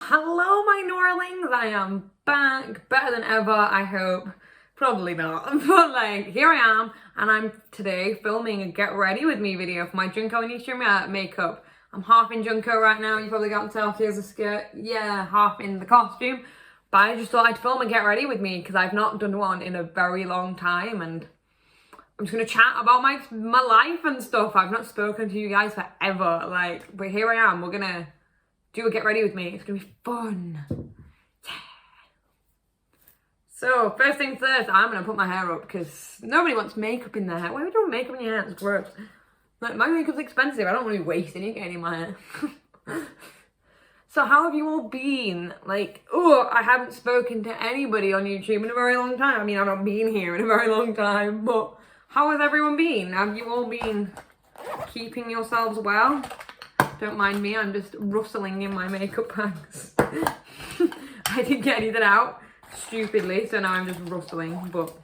Hello, my Noralings. I am back, better than ever, I hope. Probably not, but like, here I am, and I'm today filming a get ready with me video for my Junko Enoshima makeup. I'm half in Junko right now, you probably can't tell, here's the skirt, yeah, half in the costume. But I just thought I'd film a get ready with me, because I've not done one in a very long time, and I'm just gonna chat about my life and stuff. I've not spoken to you guys forever, like, but here I am, we're gonna do a get ready with me. It's gonna be fun. Yeah. So first things first, I'm gonna put my hair up because nobody wants makeup in their hair. Why are we doing makeup in your hair? It's gross. Like, my makeup's expensive. I don't want to be wasting it getting in my hair. So how have you all been? Like, oh, I haven't spoken to anybody on YouTube in a very long time. I mean, I've not been here in a very long time, but how has everyone been? Have you all been keeping yourselves well? Don't mind me, I'm just rustling in my makeup bags. I didn't get anything out, stupidly, so now I'm just rustling, but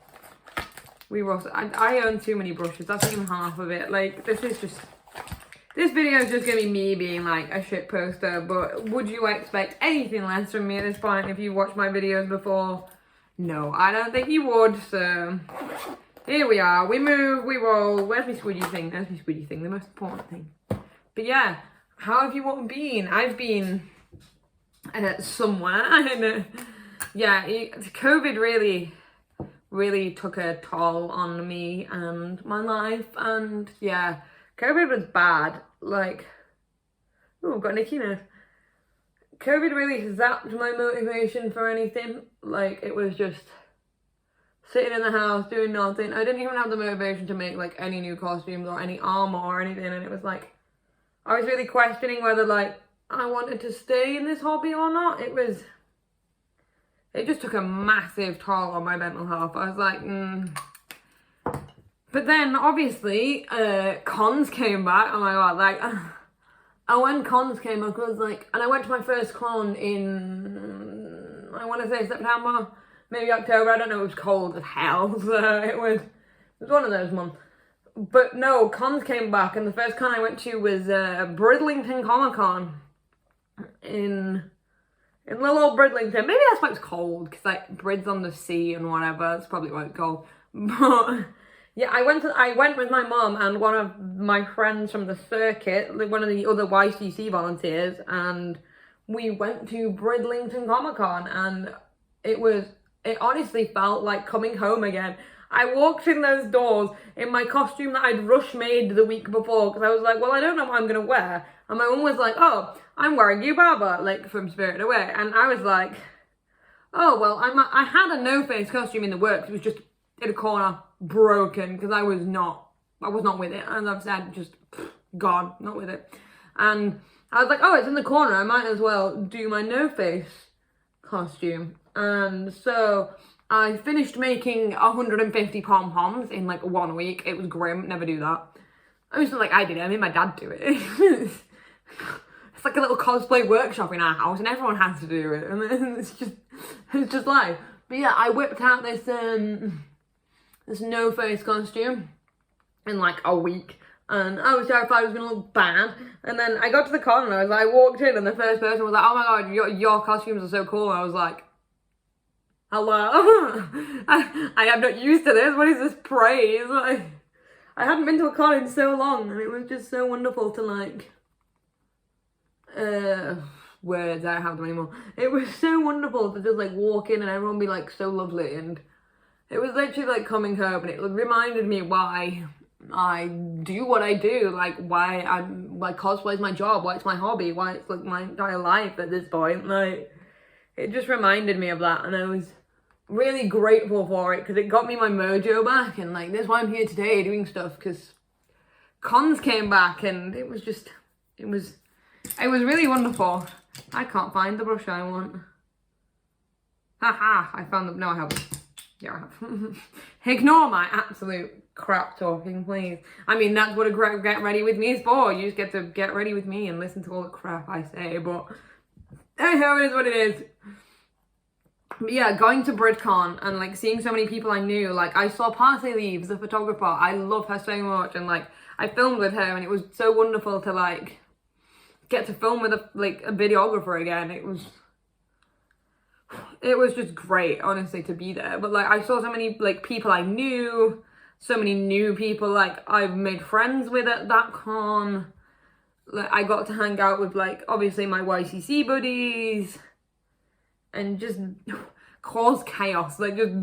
we rustle. I own too many brushes, that's even half of it. Like, this video is just gonna be me being like a shit poster, but would you expect anything less from me at this point if you watched my videos before? No, I don't think you would, so here we are, we move, we roll. Where's my squidgy thing? There's my squidgy thing, the most important thing. But yeah, how have you all been? I've been somewhere. And, yeah, COVID really took a toll on me and my life. And yeah, COVID was bad. Like, oh, I've got Nicky now. COVID really zapped my motivation for anything. Like, it was just sitting in the house doing nothing. I didn't even have the motivation to make like any new costumes or any armor or anything. And it was like, I was really questioning whether, like, I wanted to stay in this hobby or not. It just took a massive toll on my mental health. I was like, But then, obviously, cons came back. Oh my god, like, and when cons came back, I was like, and I went to my first con in, I want to say September, maybe October, I don't know, it was cold as hell, so it was one of those months. But no, cons came back, and the first con I went to was Bridlington Comic Con in little old Bridlington. Maybe that's why it's cold, because like Brid's on the sea and whatever. That's probably why it's cold. But yeah, I went with my mum and one of my friends from the circuit, one of the other YCC volunteers, and we went to Bridlington Comic Con, and it honestly felt like coming home again. I walked in those doors in my costume that I'd rush made the week before, because I was like, well, I don't know what I'm going to wear. And my mum was like, oh, I'm wearing Yubaba, like from Spirited Away. And I was like, oh, well, I had a no-face costume in the works. It was just in a corner, broken, because I was not with it. As I've said, just gone, not with it. And I was like, oh, it's in the corner. I might as well do my no-face costume. And so I finished making 150 pom-poms in like 1 week. It was grim, never do that. I was like, I did it, I made my dad do it. It's like a little cosplay workshop in our house and everyone has to do it. And it's just life. But yeah, I whipped out this no-face costume in like a week. And I was terrified it was gonna look bad. And then I got to the con and I walked in and the first person was like, oh my god, your costumes are so cool. And I was like, hello? I am not used to this. What is this praise? Like, I hadn't been to a con in so long, and it was just so wonderful to like, words, I don't have them anymore. It was so wonderful to just like walk in and everyone be like so lovely, and it was literally like coming home, and it reminded me why I do what I do, like why cosplay is my job, why it's my hobby, why it's like my entire life at this point. Like, it just reminded me of that, and I was really grateful for it because it got me my mojo back, and like that's why I'm here today doing stuff, because cons came back and it was really wonderful. I can't find the brush I want. Haha, I found them. No, I haven't. Yeah, I have. Ignore my absolute crap talking, please. I mean, that's what a get ready with me is for. You just get to get ready with me and listen to all the crap I say, but hey ho, it is what it is. But yeah, going to BridCon and like seeing so many people I knew, like I saw Parsley Leaves, the photographer. I love her so much, and like I filmed with her, and it was so wonderful to like get to film with a videographer again. It was it was just great, honestly, to be there. But like, I saw so many like people I knew, so many new people like I've made friends with at that con. Like, I got to hang out with like obviously my YCC buddies and just cause chaos, like just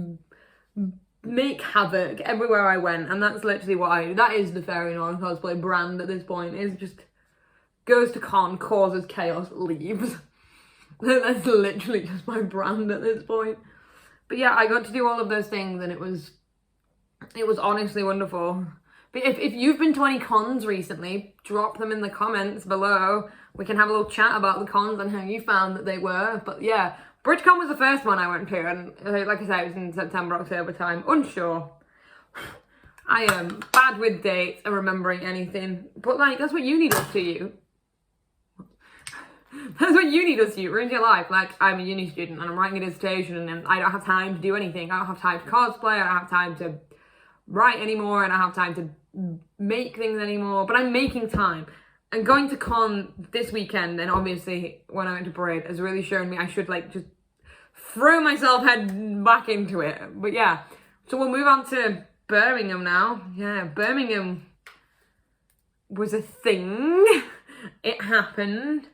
make havoc everywhere I went. And that's literally what that is the Fairy Non Cosplay brand at this point, is just goes to con, causes chaos, leaves. That's literally just my brand at this point. But yeah, I got to do all of those things and it was honestly wonderful. But if you've been to any cons recently, drop them in the comments below. We can have a little chat about the cons and how you found that they were. But yeah, BridgeCon was the first one I went to, and like I said, it was in September, October time. Unsure. I am bad with dates and remembering anything. But like, that's what uni does to you. That's what uni does to you, ruins your life. Like, I'm a uni student and I'm writing a dissertation and I don't have time to do anything. I don't have time to cosplay, I don't have time to write anymore, and I don't have time to make things anymore. But I'm making time. And going to con this weekend, and obviously when I went to Braid, has really shown me I should like just throw myself head back into it. But yeah, so we'll move on to Birmingham now. Yeah, Birmingham was a thing. It happened.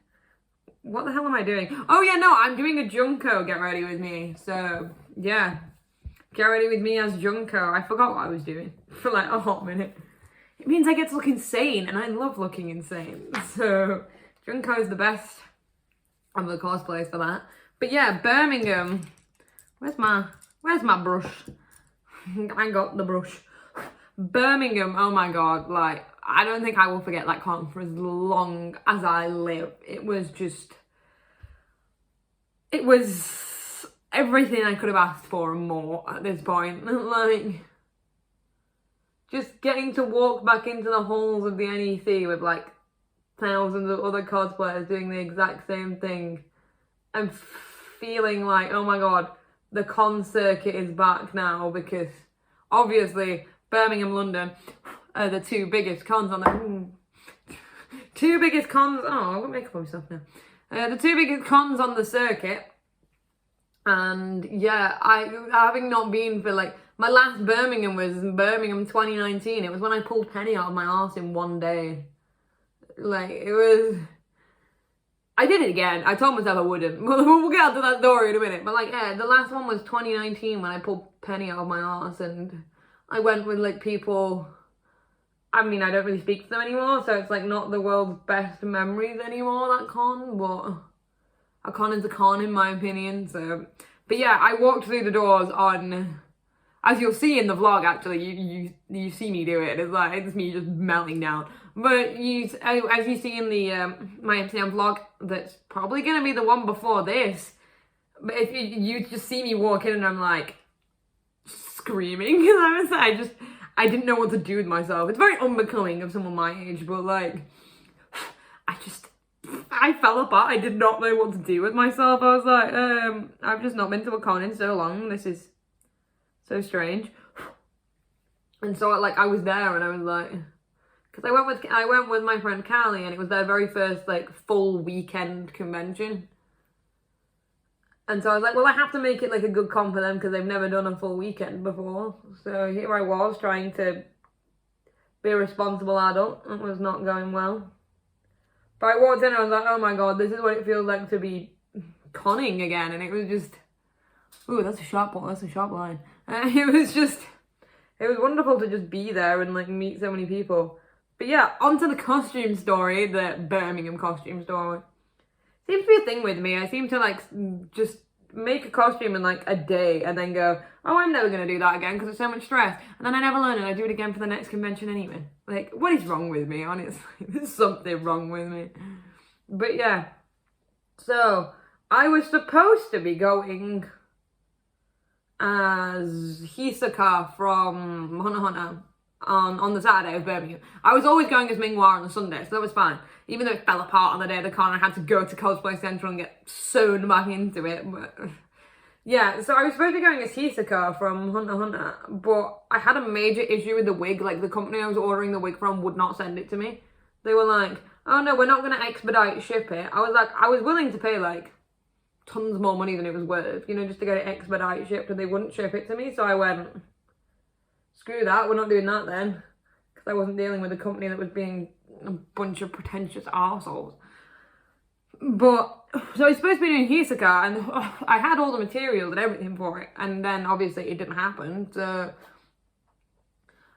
What the hell am I doing? Oh yeah, no, I'm doing a Junko Get Ready With Me. So yeah, Get Ready With Me as Junko. I forgot what I was doing for like a hot minute. It means I get to look insane, and I love looking insane. So Junko is the best of the cosplays for that. But yeah, Birmingham. Where's my brush? I got the brush. Birmingham, oh my god, like, I don't think I will forget that con for as long as I live. It was everything I could have asked for and more at this point. Like, just getting to walk back into the halls of the NEC with like thousands of other cosplayers doing the exact same thing and feeling like, oh my god, the con circuit is back now, because obviously Birmingham, London are the two biggest cons on the two biggest cons. Oh, I've got makeup on myself now. The two biggest cons on the circuit. And yeah, having not been for like, my last Birmingham was Birmingham 2019. It was when I pulled Penny out of my arse in one day. Like, it was, I did it again. I told myself I wouldn't. We'll get to that story in a minute. But like, yeah, the last one was 2019 when I pulled Penny out of my arse, and I went with like people, I mean, I don't really speak to them anymore, so it's like not the world's best memories anymore, that con, but a con is a con in my opinion. So, but yeah, I walked through the doors on, as you'll see in the vlog, actually, you see me do it. It's like, it's me just melting down. But as you see in the my Amsterdam vlog, that's probably gonna be the one before this. But if you just see me walk in and I'm like screaming, because I didn't know what to do with myself. It's very unbecoming of someone my age, but like, I fell apart. I did not know what to do with myself. I was like, I've just not been to a con in so long. This is so strange. And so like, I was there and I was like, because I went with my friend Callie, and it was their very first like full weekend convention. And so I was like, well, I have to make it like a good con for them because they've never done a full weekend before. So here I was trying to be a responsible adult. It was not going well. But I walked in and I was like, oh my god, this is what it feels like to be conning again. And it was just, ooh, that's a sharp one. That's a sharp line. It was wonderful to just be there and like meet so many people. But yeah, onto the costume story, the Birmingham costume story. Seems to be a thing with me. I seem to like just make a costume in like a day and then go, oh, I'm never going to do that again because it's so much stress. And then I never learn and I do it again for the next convention anyway. Like, what is wrong with me, honestly? There's something wrong with me. But yeah. So, I was supposed to be going as Hisoka from Hunter x Hunter on the Saturday of Birmingham. I was always going as Minghua on the Sunday, so that was fine. Even though it fell apart on the day of the con, I had to go to Cosplay Central and get sewn back into it. But yeah, so I was supposed to be going as Hisoka from Hunter x Hunter, but I had a major issue with the wig. Like, the company I was ordering the wig from would not send it to me. They were like, oh no, we're not going to expedite ship it. I was like, I was willing to pay like tons more money than it was worth, you know, just to get it expedite shipped, and they wouldn't ship it to me. So I went, screw that, we're not doing that then, because I wasn't dealing with a company that was being a bunch of pretentious arseholes. But so it's supposed to be doing Hisoka, and I had all the materials and everything for it, and then obviously it didn't happen. So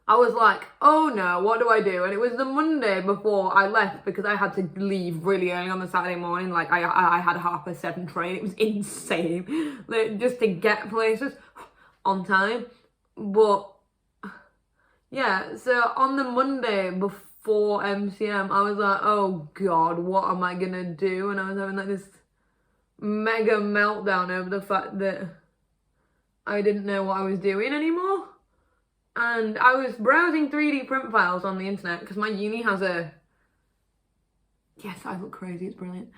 I was like, oh no, what do I do? And it was the Monday before I left, because I had to leave really early on the Saturday morning. Like I had a 7:30 train. It was insane, like, just to get places on time. But yeah, so on the Monday before MCM, I was like, oh God, what am I gonna do? And I was having like this mega meltdown over the fact that I didn't know what I was doing anymore. And I was browsing 3D print files on the internet, because my uni has a... Yes, I look crazy, it's brilliant.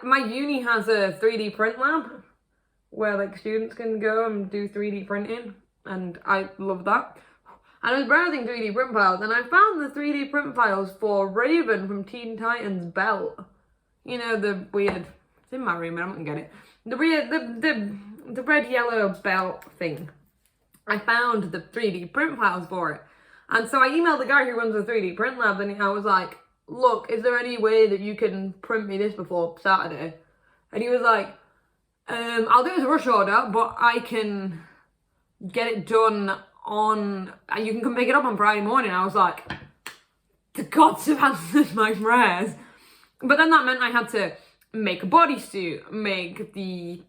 My uni has a 3D print lab where like students can go and do 3D printing, and I love that. And I was browsing 3D print files, and I found the 3D print files for Raven from Teen Titans belt. You know, the weird... It's in my room, but I'm not gonna get it. The weird... The red-yellow belt thing. I found the 3D print files for it. And so I emailed the guy who runs the 3D print lab, and I was like, look, is there any way that you can print me this before Saturday? And he was like, I'll do it as a rush order, but I can get it done on, and you can come pick it up on Friday morning. I was like, the gods have answered my prayers. But then that meant I had to make a bodysuit, make the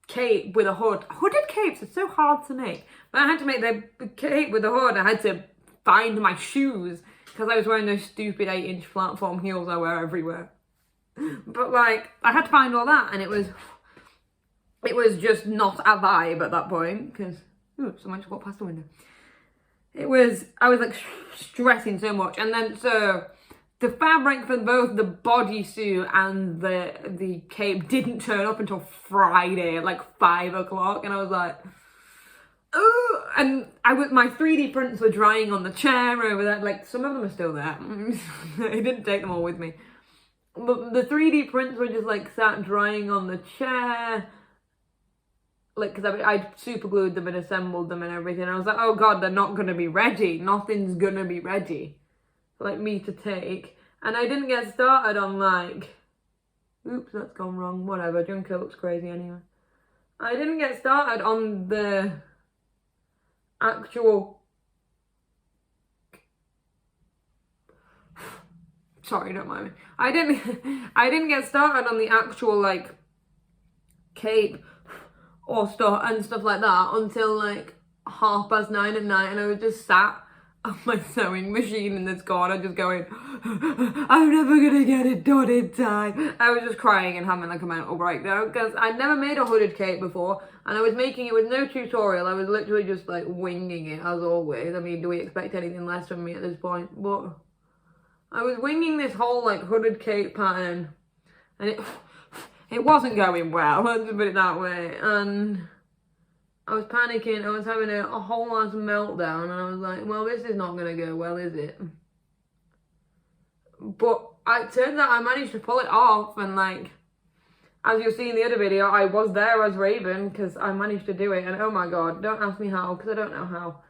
cape with a hood. Hooded capes are so hard to make. But I had to make the cape with a hood. I had to find my shoes, because I was wearing those stupid 8-inch platform heels I wear everywhere. But like, I had to find all that, and it was just not a vibe at that point, because someone just walked past the window. I was like stressing so much. And then so the fabric for both the bodysuit and the cape didn't turn up until Friday at like 5 o'clock, and I was like, oh, and my 3D prints were drying on the chair over there. Like, some of them are still there. I didn't take them all with me, but the 3D prints were just like sat drying on the chair, like, because I super glued them and assembled them and everything. I was like, oh God, they're not gonna be ready. Nothing's gonna be ready like me to take. And I didn't get started on like, oops, that's gone wrong, whatever, Junko looks crazy anyway. I didn't get started on the actual, sorry, don't mind me. I didn't get started on the actual like cape or stuff like that until like 9:30 at night, and I was just sat on my sewing machine in this corner just going, I'm never gonna get it done in time. I was just crying and having like a mental breakdown, because I'd never made a hooded cape before, and I was making it with no tutorial. I was literally just like winging it, as always. I mean, do we expect anything less from me at this point? But I was winging this whole like hooded cape pattern, and it wasn't going well, let's put it that way. And I was panicking, I was having a whole ass meltdown, and I was like, well, this is not going to go well, is it? But it turns out I managed to pull it off, and like, as you'll see in the other video, I was there as Raven, because I managed to do it, and oh my God, don't ask me how, because I don't know how.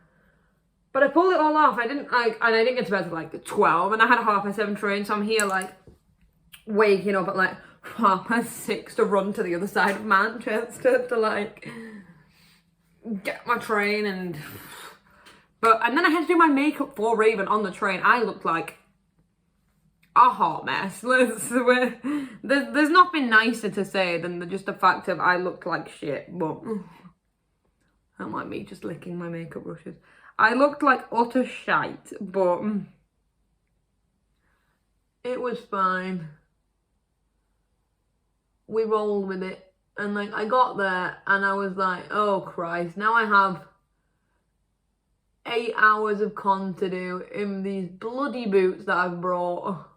But I pulled it all off. I didn't get to bed till like 12, and I had a 7:30 train, so I'm here like, waking up at like 6:30 to run to the other side of Manchester to like get my train. And then I had to do my makeup for Raven on the train. I looked like a hot mess. There's nothing nicer to say than just the fact of I looked like shit, but I don't like me just licking my makeup brushes. I looked like utter shite, but it was fine. We rolled with it. And like, I got there and I was like, oh Christ, now I have 8 hours of con to do in these bloody boots that I've brought.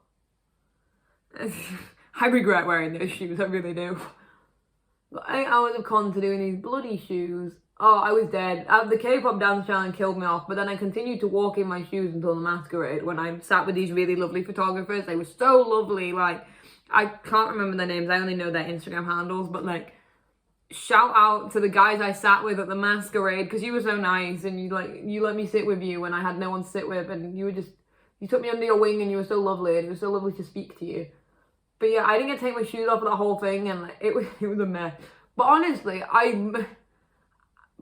I regret wearing those shoes, I really do. But 8 hours of con to do in these bloody shoes. Oh, I was dead. The K-pop dance challenge killed me off, but then I continued to walk in my shoes until the masquerade, when I sat with these really lovely photographers. They were so lovely, like, I can't remember their names, I only know their Instagram handles, but like, shout out to the guys I sat with at the masquerade, because you were so nice, and you let me sit with you when I had no one to sit with, and you took me under your wing, and you were so lovely, and it was so lovely to speak to you. But yeah, I didn't get to take my shoes off for the whole thing, and like, it was a mess. But honestly,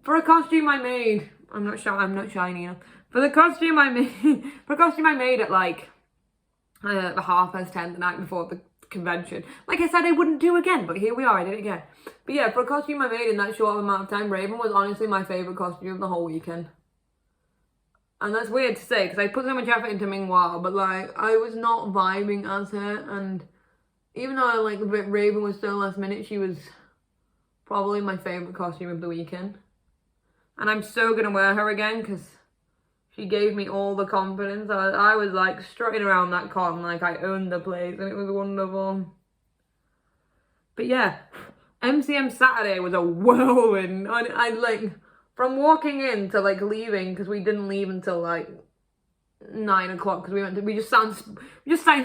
for a costume I made, I'm not shiny enough. For the costume I made at like 10:30 the night before the convention. Like I said, I wouldn't do again, but here we are, I did it again. But yeah, for a costume I made in that short amount of time, Raven was honestly my favourite costume of the whole weekend. And that's weird to say, because I put so much effort into Mingwa, but like, I was not vibing as her, and even though like Raven was so last minute, she was probably my favourite costume of the weekend. And I'm so gonna wear her again, because she gave me all the confidence. I was like strutting around that con like I owned the place, and it was wonderful. But yeah, MCM Saturday was a whirlwind. I like, from walking in to like leaving, because we didn't leave until like 9 o'clock, because we just signed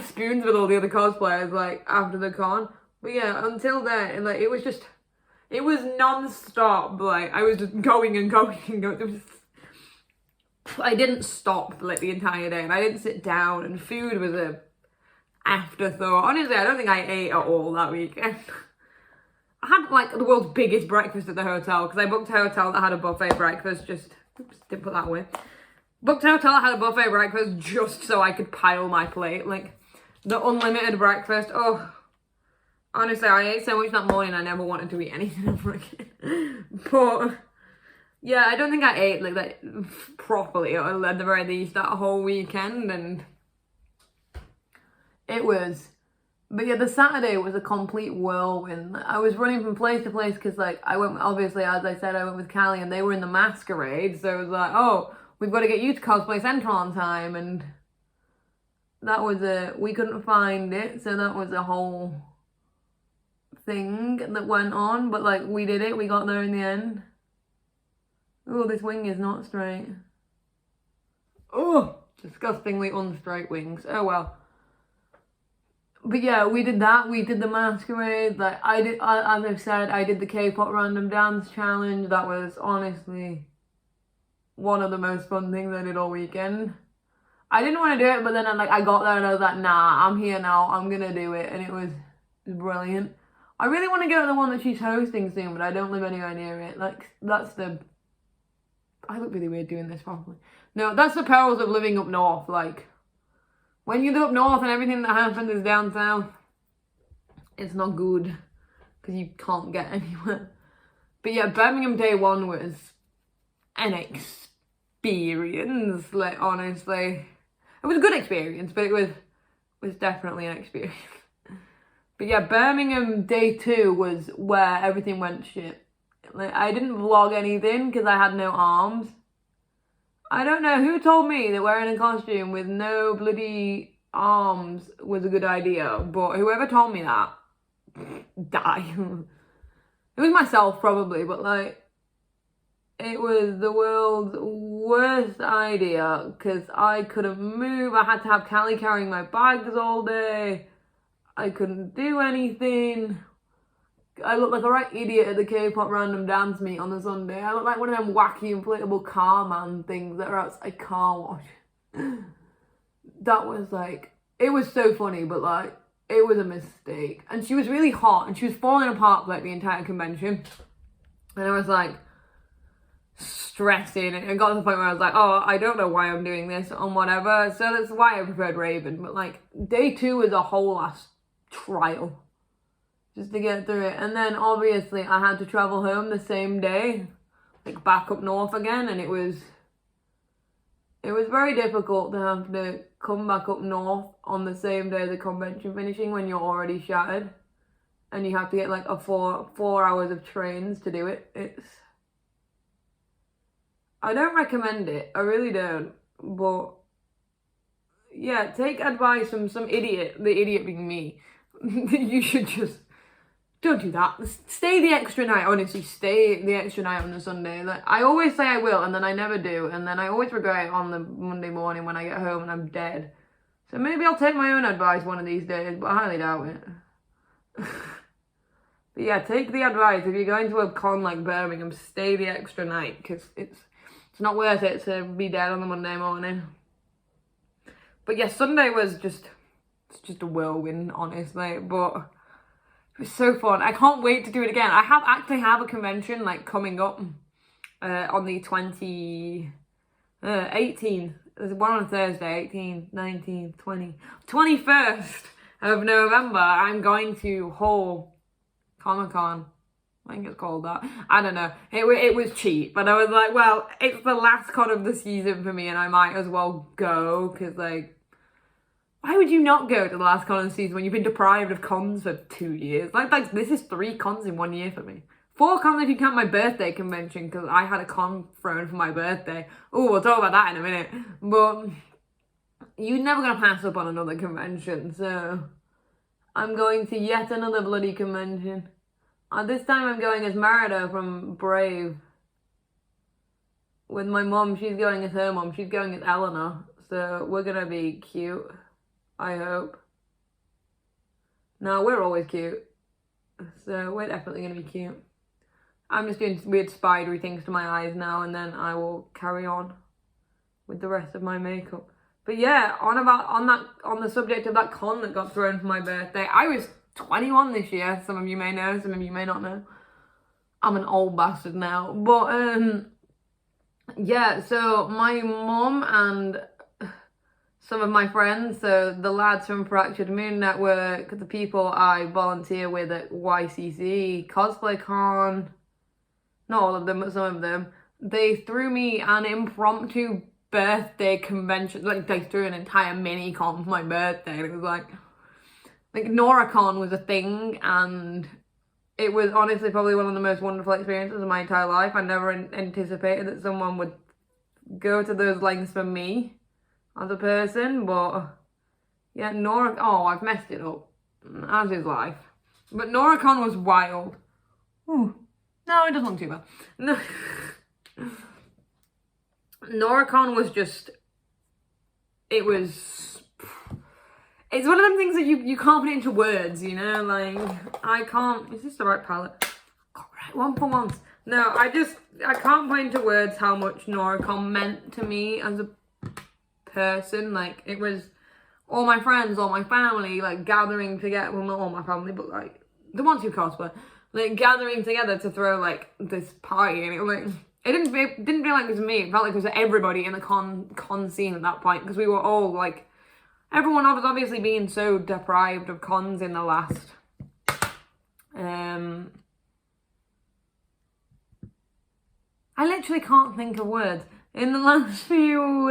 spoons with all the other cosplayers like after the con. But yeah, until then, like, it was non-stop. Like, I was just going and going and going. I didn't stop like the entire day, and I didn't sit down, and food was a afterthought. Honestly, I don't think I ate at all that weekend. I had like the world's biggest breakfast at the hotel, because I booked a hotel that had a buffet breakfast. Didn't put that away. Booked a hotel that had a buffet breakfast just so I could pile my plate. Like, the unlimited breakfast. Oh, honestly, I ate so much that morning, I never wanted to eat anything ever again. But yeah, I don't think I ate like that properly, or at the very least that whole weekend, and it was. But yeah, the Saturday was a complete whirlwind. I was running from place to place, because like, I went, obviously, as I said, I went with Callie, and they were in the masquerade, so it was like, oh, we've got to get you to Cosplay Central on time, and that was we couldn't find it, so that was a whole thing that went on, but like, we did it, we got there in the end. Oh, this wing is not straight. Oh, disgustingly unstraight wings. Oh well. But yeah, we did that. We did the masquerade. Like, as I've said, I did the K-pop random dance challenge. That was honestly one of the most fun things I did all weekend. I didn't want to do it, but then I got there and I was like, nah, I'm here now. I'm gonna do it, and it was brilliant. I really want to go to the one that she's hosting soon, but I don't live anywhere near it. Like, I look really weird doing this probably. No, that's the perils of living up north. Like, when you live up north and everything that happens is down south, it's not good, because you can't get anywhere. But yeah, Birmingham day one was an experience. Like, honestly, it was a good experience, but it was definitely an experience. But yeah, Birmingham day two was where everything went shit. Like, I didn't vlog anything because I had no arms. I don't know who told me that wearing a costume with no bloody arms was a good idea, but whoever told me that, die. It was myself probably, but like, it was the world's worst idea, because I couldn't move. I had to have Callie carrying my bags all day. I couldn't do anything. I looked like a right idiot at the K-pop random dance meet on the Sunday. I looked like one of them wacky inflatable car man things that are outside car wash. That was like, it was so funny, but like, it was a mistake. And she was really hot, and she was falling apart for like the entire convention. And I was like, stressing, and it got to the point where I was like, oh, I don't know why I'm doing this and whatever. So that's why I preferred Raven. But like, day two was a whole ass trial just to get through it. And then obviously I had to travel home the same day, like back up north again, and it was very difficult to have to come back up north on the same day of the convention finishing when you're already shattered, and you have to get like a four hours of trains to do it. I don't recommend it, I really don't, but yeah, take advice from some idiot, the idiot being me. You should just don't do that. Stay the extra night, honestly, stay the extra night on the Sunday. Like, I always say I will, and then I never do, and then I always regret it on the Monday morning when I get home and I'm dead. So maybe I'll take my own advice one of these days, but I highly doubt it. But yeah, take the advice. If you're going to a con like Birmingham, stay the extra night, because it's not worth it to be dead on the Monday morning. But yeah, Sunday was just a whirlwind, honestly. But it was so fun. I can't wait to do it again. I actually have a convention like coming up on the 18th. There's one on a Thursday, 18th, 19th, 20th, 21st of November. I'm going to Hull Comic-Con. I think it's called that. I don't know. It was cheap, but I was like, well, it's the last con of the season for me, and I might as well go, because like, why would you not go to the last con of the season when you've been deprived of cons for 2 years? Like this is 3 cons in 1 year for me. 4 cons if you count my birthday convention, because I had a con thrown for my birthday. Oh, we'll talk about that in a minute. But you're never going to pass up on another convention, so I'm going to yet another bloody convention. This time I'm going as Merida from Brave. With my mum, she's going as her mum. She's going as Eleanor. So we're going to be cute, I hope. No, we're always cute. So we're definitely going to be cute. I'm just doing weird spidery things to my eyes now, and then I will carry on with the rest of my makeup. But yeah, on the subject of that con that got thrown for my birthday, I was 21 this year. Some of you may know, some of you may not know. I'm an old bastard now. But yeah, so my mum and some of my friends, so the lads from Fractured Moon Network, the people I volunteer with at YCC, Cosplay Con, not all of them, but some of them, they threw me an impromptu birthday convention. Like, they threw an entire mini con for my birthday. And it was like NoraCon was a thing, and it was honestly probably one of the most wonderful experiences of my entire life. I never anticipated that someone would go to those lengths for me as a person, but yeah, I've messed it up, as is life. But NoraCon was wild. Ooh. No, it doesn't look too bad. No. NoraCon was just, it's one of them things that you can't put into words, you know, like, I can't, is this the right palette? Oh, right, one for once. No, I can't put into words how much NoraCon meant to me as a person. Like, it was all my friends, all my family, like, gathering together, well, not all my family, but, like, the ones who cosplay, like, gathering together to throw, like, this party, and it was, like, it didn't feel like it was me, it felt like it was everybody in the con scene at that point, because we were all, like, everyone was obviously being so deprived of cons in the last, I literally can't think of words. In the last few,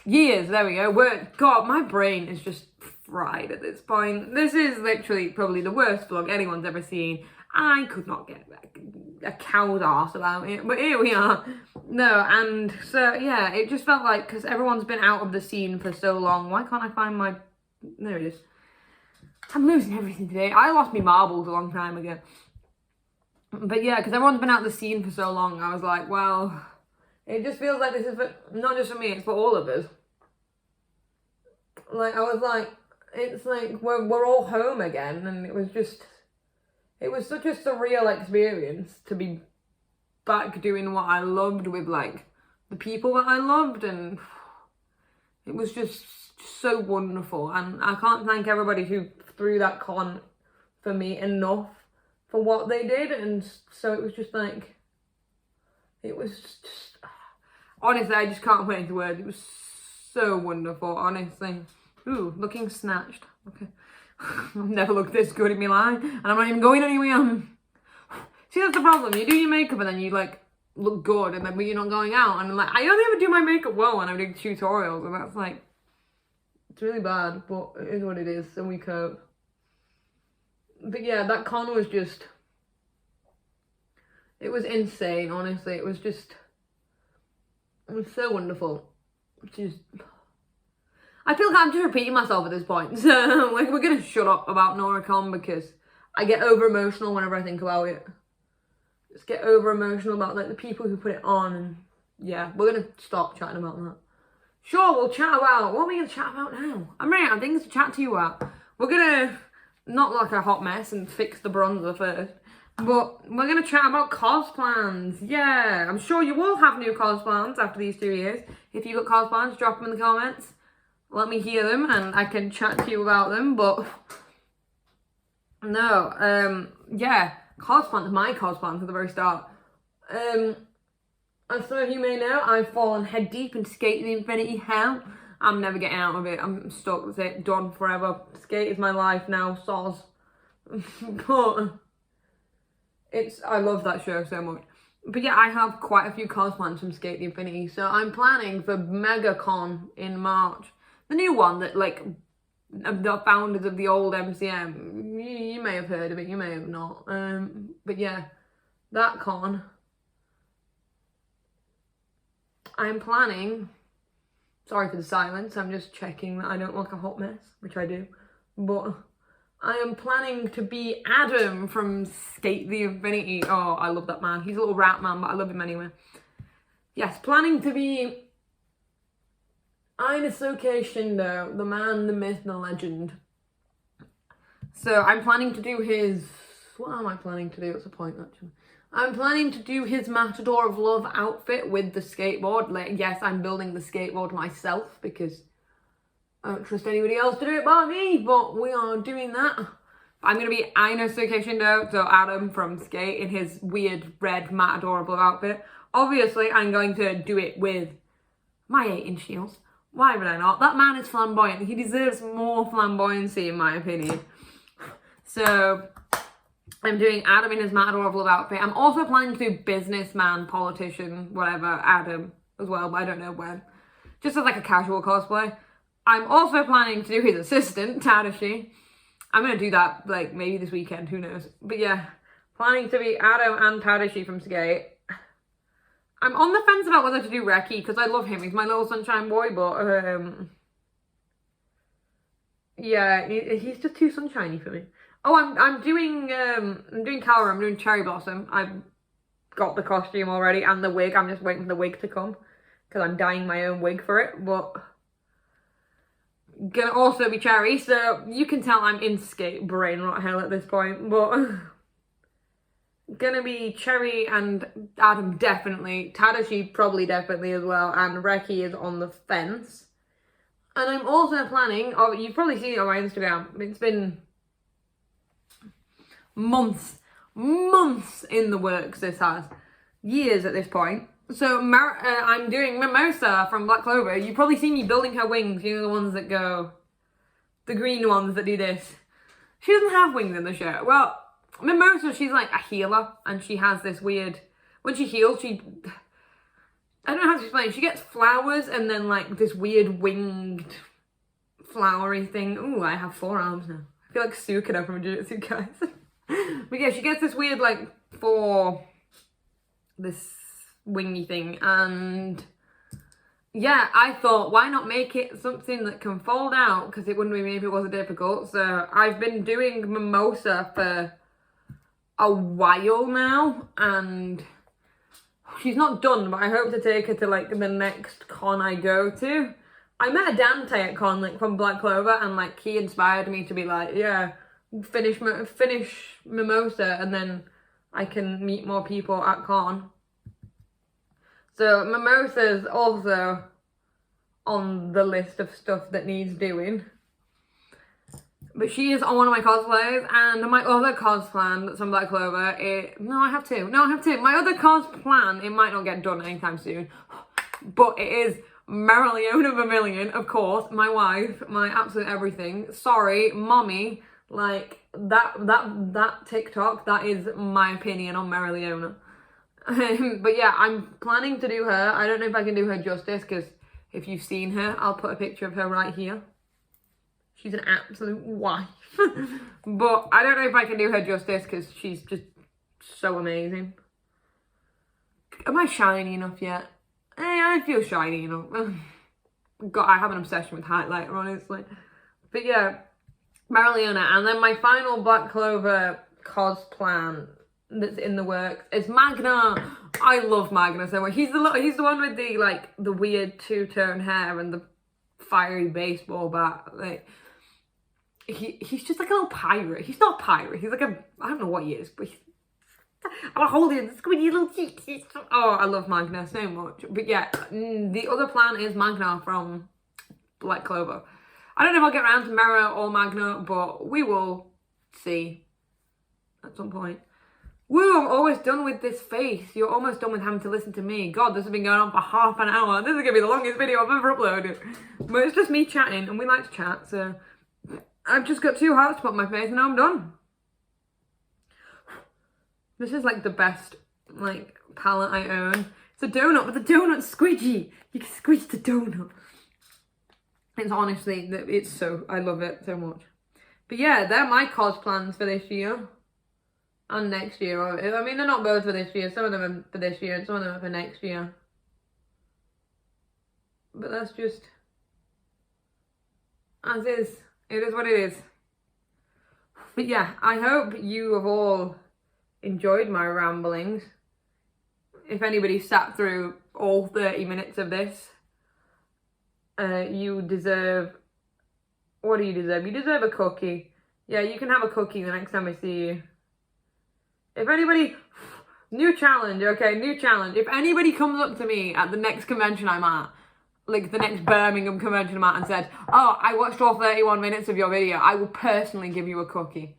years, there we go. God, my brain is just fried at this point. This is literally probably the worst vlog anyone's ever seen. I could not get a cow's arse about it, but here we are. No, and so, yeah, it just felt like, because everyone's been out of the scene for so long, why can't I find my, there it is. I'm losing everything today. I lost my marbles a long time ago. But yeah, because everyone's been out of the scene for so long, I was like, well, it just feels like this is for, not just for me, it's for all of us. Like, I was like, it's like, we're all home again, and it was such a surreal experience to be back doing what I loved with, like, the people that I loved, and it was just so wonderful, and I can't thank everybody who threw that con for me enough for what they did. And so it was just like, it was just, honestly, I just can't put it into words. It was so wonderful, honestly. Ooh, looking snatched. Okay. I've never looked this good in my life, and I'm not even going anywhere. See, that's the problem. You do your makeup and then you, like, look good, and then but you're not going out. And I'm like, I only ever do my makeup well when I'm doing tutorials, and that's like, it's really bad, but it is what it is, and we cope. But yeah, that con was just, it was insane, honestly. It was so wonderful. Just, I feel like I'm just repeating myself at this point. So, like, we're gonna shut up about NoraCon, because I get over emotional whenever I think about it. Just get over emotional about, like, the people who put it on, and yeah, we're gonna stop chatting about that. Sure, we'll chat about, what are we gonna chat about now? I'm running out of things to chat to you about. we're gonna not like a hot mess and fix the bronzer first, but we're gonna chat about cos plans. Yeah, I'm sure you will have new cos plans after these 2 years. If you've got cos plans, drop them in the comments. Let me hear them and I can chat to you about them. But no, yeah, cos plans, my cos plans at the very start. As some of you may know, I've fallen head deep into Skate the Infinity hell. I'm never getting out of it. I'm stuck with it, done forever. Skate is my life now, soz. But I love that show so much. But yeah, I have quite a few cos plans from Skate the Infinity. So I'm planning for MegaCon in March. The new one that, like, the founders of the old MCM, you may have heard of it, you may have not. But yeah, that con. I'm planning, sorry for the silence, I'm just checking that I don't look a hot mess, which I do, but I am planning to be Adam from Skate the Infinity. Oh, I love that man. He's a little rat man, but I love him anyway. Yes, planning to be Inosuke Shindo, the man, the myth, the legend. So I'm planning to do his, what am I planning to do? What's the point actually? I'm planning to do his Matador of Love outfit with the skateboard. Like, yes, I'm building the skateboard myself because I don't trust anybody else to do it but me, but we are doing that. I'm going to be Inosuke Shindo, so Adam from Skate, in his weird red Matador of Love outfit. Obviously, I'm going to do it with my 8-inch heels. Why would I not? That man is flamboyant. He deserves more flamboyancy, in my opinion. So I'm doing Adam in his Matador of Love outfit. I'm also planning to do businessman, politician, whatever, Adam as well, but I don't know when. Just as like a casual cosplay. I'm also planning to do his assistant, Tadashi. I'm going to do that like maybe this weekend, who knows. But yeah, planning to be Adam and Tadashi from Skate. I'm on the fence about whether to do Reki because I love him. He's my little sunshine boy, but yeah, he's just too sunshiny for me. Oh, I'm doing Calorie, I'm doing Cherry Blossom. I've got the costume already and the wig. I'm just waiting for the wig to come because I'm dyeing my own wig for it. But gonna also be Cherry, so you can tell I'm in skate brain rot hell at this point. But gonna be Cherry and Adam definitely. Tadashi probably definitely as well, and Reki is on the fence. And I'm also planning. Oh, you've probably seen it on my Instagram. It's been months in the works. This has years at this point. So I'm doing Mimosa from Black Clover. You probably see me building her wings. You know, the ones that go, the green ones that do this. She doesn't have wings in the show. Well, Mimosa, she's like a healer, and she has this weird, when she heals, I don't know how to explain. She gets flowers and then like this weird winged flowery thing. Ooh, I have 4 arms now. I feel like Sukuna from Jujutsu Kaisen. But yeah, she gets this weird like this wingy thing, and yeah, I thought, why not make it something that can fold out, because it wouldn't be me if it wasn't difficult. So I've been doing Mimosa for a while now, and she's not done, but I hope to take her to like the next con I go to. I met a Dante at con, like from Black Clover, and like he inspired me to be like, yeah, finish Mimosa, and then I can meet more people at con. So Mimosa's also on the list of stuff that needs doing. But she is on one of my cosplays, and my other cos plan that's on Black Clover, I have two. My other cos plan, it might not get done anytime soon, but it is Marileona Vermillion, of course, my wife, my absolute everything. Sorry, mommy, like, that TikTok, that is my opinion on Marileona. But yeah, I'm planning to do her. I don't know if I can do her justice, because if you've seen her, I'll put a picture of her right here. She's an absolute wife. But I don't know if I can do her justice because she's just so amazing. Am I shiny enough yet? I feel shiny enough. God, I have an obsession with highlighter, honestly. But yeah, Marileona. And then my final Black Clover cos plan that's in the works is Magna. I love Magna so much. He's the one with the weird two-tone hair and the fiery baseball bat. Like, he's just like a little pirate. He's not a pirate. He's like I don't know what he is, but I'm holding the squidgy little cheeks. Oh, I love Magna so much. But yeah, the other plant is Magna from Black Clover. I don't know if I'll get around to Mera or Magna, but we will see at some point. Woo, I'm almost done with this face. You're almost done with having to listen to me. God, this has been going on for half an hour. This is going to be the longest video I've ever uploaded. But it's just me chatting, and we like to chat, so I've just got 2 hearts to put on my face, and now I'm done. This is like the best, like, palette I own. It's a donut, but the donut's squidgy. You can squidge the donut. It's honestly, it's so, I love it so much. But yeah, they're my cos plans for this year. And next year. I mean, they're not both for this year. Some of them are for this year and some of them are for next year. But that's just as is. It is what it is. But yeah, I hope you have all enjoyed my ramblings. If anybody sat through all 30 minutes of this, you deserve... What do you deserve? You deserve a cookie. Yeah, you can have a cookie the next time I see you. If anybody... New challenge, okay? New challenge. If anybody comes up to me at the next convention I'm at, like the next Birmingham convention I'm at, and said, oh, I watched all 31 minutes of your video, I will personally give you a cookie.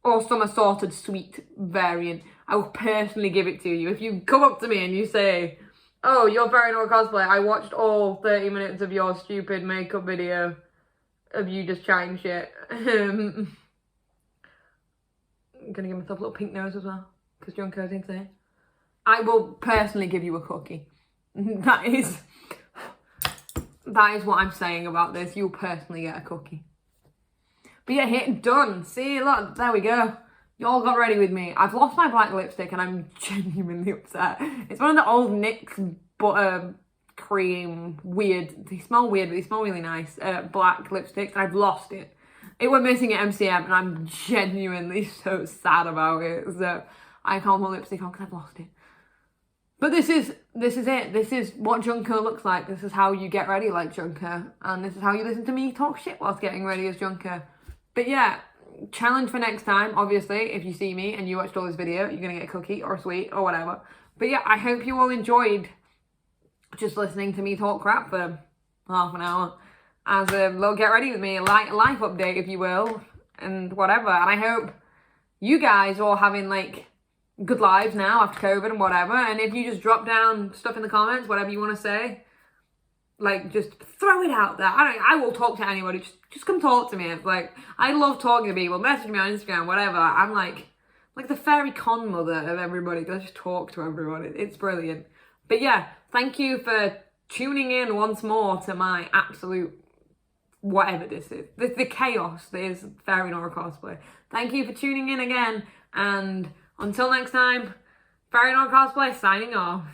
Or some assorted sweet variant. I will personally give it to you. If you come up to me and you say, oh, you're Very Normal Cosplay, I watched all 30 minutes of your stupid makeup video of you just chatting shit. I'm gonna give myself a little pink nose as well, because Junko's insane. I will personally give you a cookie. That is what I'm saying about this. You'll personally get a cookie. But yeah, hit done. See, look, there we go. Y'all got ready with me. I've lost my black lipstick and I'm genuinely upset. It's one of the old NYX butter cream, weird. They smell weird, but they smell really nice. Black lipsticks, and I've lost it. It went missing at MCM, and I'm genuinely so sad about it. So I can't put lipstick on because I've lost it. But this is it. This is what Junko looks like. This is how you get ready like Junko, and this is how you listen to me talk shit whilst getting ready as Junko. But yeah, challenge for next time. Obviously, if you see me and you watched all this video, you're gonna get a cookie or a sweet or whatever. But yeah, I hope you all enjoyed just listening to me talk crap for half an hour. As a little get ready with me, life update, if you will, and whatever. And I hope you guys are all having, like, good lives now after COVID and whatever. And if you just drop down stuff in the comments, whatever you want to say, like, just throw it out there. I will talk to anybody. Just come talk to me. It's like, I love talking to people. Message me on Instagram, whatever. I'm like the fairy con mother of everybody. I just talk to everyone. It's brilliant. But yeah, thank you for tuning in once more to my absolute... whatever this is, the chaos that is Very Normal Cosplay. Thank you for tuning in again, and until next time, Very Normal Cosplay signing off.